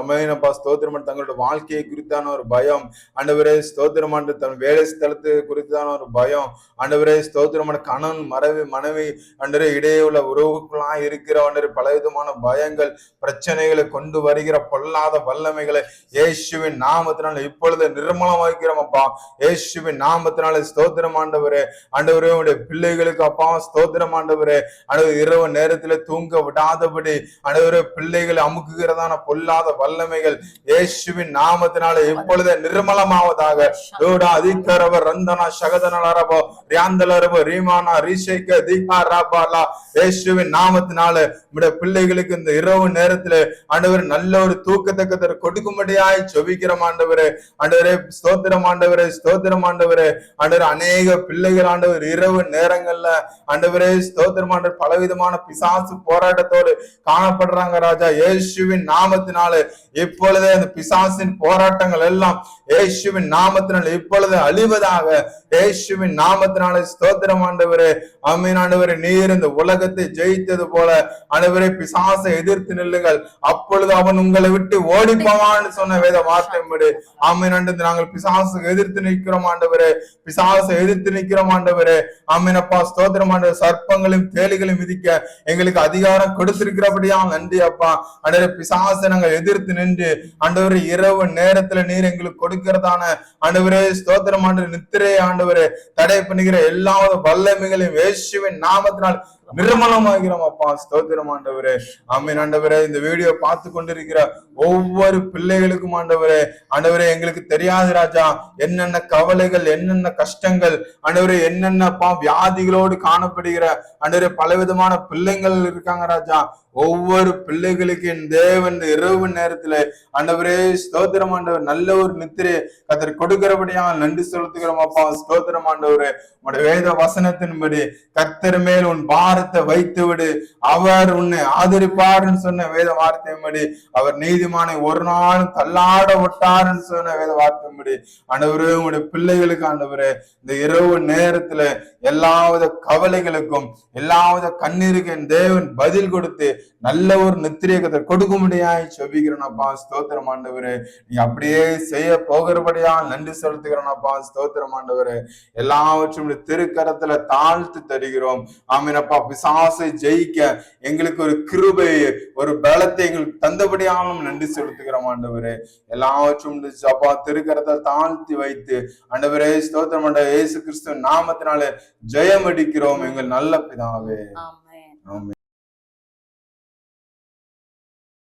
அமேனப்பா ஸ்தோத்திரம். தங்களுடைய வாழ்க்கையை குறித்தான ஒரு பயம் ஆண்டவரே ஸ்தோத்திரம். தன் வேலை ஸ்தலத்து குறித்தான ஒரு பயம் ஆண்டவரே ஸ்தோத்திரம். கணவன் மனைவி ஆண்டவரே இடையே உள்ள உறவுக்குள்ளாய் இருக்கிற ஆண்டவரே பலவிதமான பயங்கள் பிரச்சனைகளை கொண்டு வருகிற பொல்லாத வல்லமைகளை இயேசுவின் நாமத்தினால இப்பொழுது நிர்மலமாக்கிறோம் அப்பா. இயேசுவின் நாமத்தினால ஸ்தோத்திரம் ஆண்டவரே. ஆண்டவரே உடைய பிள்ளைகளுக்கு அப்பா ஸ்தோத்திரம் ஆண்டவரே. ஆண்டவர் இரவு நேரத்தில் தூங்க விடாதபடி ஆண்டவரே பிள்ளைகளை அமுக்குகிறதான பொல்லாத வல்லமைகள் இயேசுவின் நாமத்தினால இப்பொழுது நிர்மலமாவதாக. அதிகரவ ரந்தனா சகதனலரபோ ரியாந்தலரபோ ரீமானா ரீஷேக திகாராபாலா இயேசுவின் நாமத்தினால நம்முடைய பிள்ளைகளுக்கு இந்த இரவு நேரத்துல ஆண்டவர் நல்ல ஒரு தூக்கத்தை கொடுக்கும்படியாய் ஜெபிக்கிறோம் ஆண்டவரே. ஆண்டவரே ஸ்தோத்திரம் ஆண்டவரே, ஸ்தோத்திரம் ஆண்டவரே. ஆண்டவர் அநேக பிள்ளைகள் ஆண்டவர் இரவு நேரங்கள்ல ஆண்டவரே ஸ்தோத்திரம் ஆண்டவர் பலவிதமான பிசாசு போராட்டத்தோடு காணப்படுறாங்க ராஜா. இயேசுவின் நாமத்தினால இப்பொழுதே அந்த பிசாசின் போராட்டங்கள் எல்லாம் இயேசுவின் நாமத்தினால இப்பொழுது அழிவதாக. இயேசுவின் நாமத்தினால ஸ்தோத்திரம் ஆண்டவரே. ஆமென் ஆண்டவரே. நீர் இந்த உலகத்தை ஜெயித்தது போல ஆண்டவரே பிசாசை எதிர்த்து நில்லுங்கள், அப்பொழுது அவன் உங்களை விட்டு ஓடிப்போவான்னு சொன்ன வேத வார்த்தைப்படி ஆமென் ஆண்டவரே. நாங்கள் பிசாசுக்கு எதிர்த்து நிற்கிறோம் ஆண்டவரே, பிசாசை எதிர்த்து நிற்கிறோம் ஆண்டவரே. ஆமென் அப்பா ஸ்தோத்திரம் ஆண்டவரே. சர்ப்பங்களையும் தேளிகளையும் மிதிக்க எங்களுக்கு அதிகாரம் கொடுத்திருக்கிறபடியா நன்றி அப்பா. ஆண்டவரே பிசாசை நாங்கள் எதிர்த்து நின்று ஆண்டவரே இரவு நேரத்துல நீர் எங்களுக்கு கொடுக்கிறதான ஆண்டவரே ஸ்தோத்திரம் ஆண்டவரே நித்திரை ஆண்டவரே தடை பண்ணுகிற எல்லா வல்லமைகளையும் இயேசுவின் நாமத்தினால் நிர்மலமாகிறோம் அப்பா. ஸ்தோத்திரம் ஆண்டவரே. ஆமென் ஆண்டவரே. இந்த வீடியோ பார்த்து கொண்டிருக்கிற ஒவ்வொரு பிள்ளைகளுக்கும் ஆண்டவரே ஆண்டவரே எங்களுக்கு தெரியாது ராஜா என்னென்ன கவலைகள் என்னென்ன கஷ்டங்கள் ஆண்டவரே என்னென்னப்பா வியாதிகளோடு காணப்படுகிற ஆண்டவரே பலவிதமான பிள்ளைகள் இருக்காங்க ராஜா. ஒவ்வொரு பிள்ளைகளுக்கு என் தேவன் இரவு நேரத்துல ஆண்டவரே ஸ்தோத்திரம் ஆண்டவர் நல்ல ஒரு நித்திரையை கத்தர் கொடுக்கிறபடியா நன்றி செலுத்துகிறோம் அப்பா. ஸ்தோத்திரம் ஆண்டவரே. உடைய வேத வசனத்தின்படி கர்த்தர் மேல் உன் பாரத்தை வைத்து விடு, அவர் உன்னை ஆதரிப்பாருன்னு சொன்ன வேத வார்த்தையின்படி அவர் நீதிமானை ஒரு நாளும் தள்ளாட விட்டாருன்னு சொன்ன வேத வார்த்தையின்படி ஆண்டவரே உங்களுடைய பிள்ளைகளுக்கு ஆண்டவரே இந்த இரவு நேரத்துல எல்லாவித கவலைகளுக்கும் எல்லாவித கண்ணீருக்கு என் தேவன் பதில் கொடுத்து நல்ல ஒரு நித்திரையை கொடுக்க முடியாய் செபிக்கிறேனப்பா. ஸ்தோத்திரம் ஆண்டவரே. நீ அப்படியே செய்ய போகிறபடியா நன்றி செலுத்துகிறேனப்பா. ஸ்தோத்திரம் ஆண்டவரே. எல்லாவற்றும் திருக்கரத்துல தாழ்த்து தருகிறோம். ஆமீனப்பா. பிசாசை ஜெயிக்க எங்களுக்கு ஒரு கிருபை ஒரு பலத்தை எங்களுக்கு தந்தபடியாலும் நன்றி செலுத்துகிறோம் ஆண்டவரே. எல்லாவற்றும் அப்பா திருக்கரத்தை தாழ்த்தி வைத்து ஆண்டவரே ஸ்தோத்திரம் ஆண்டவரே இயேசு கிறிஸ்து நாமத்தினாலே ஜெயம் அடிக்கிறோம் எங்கள் நல்ல பிதாவே. ஆமென்.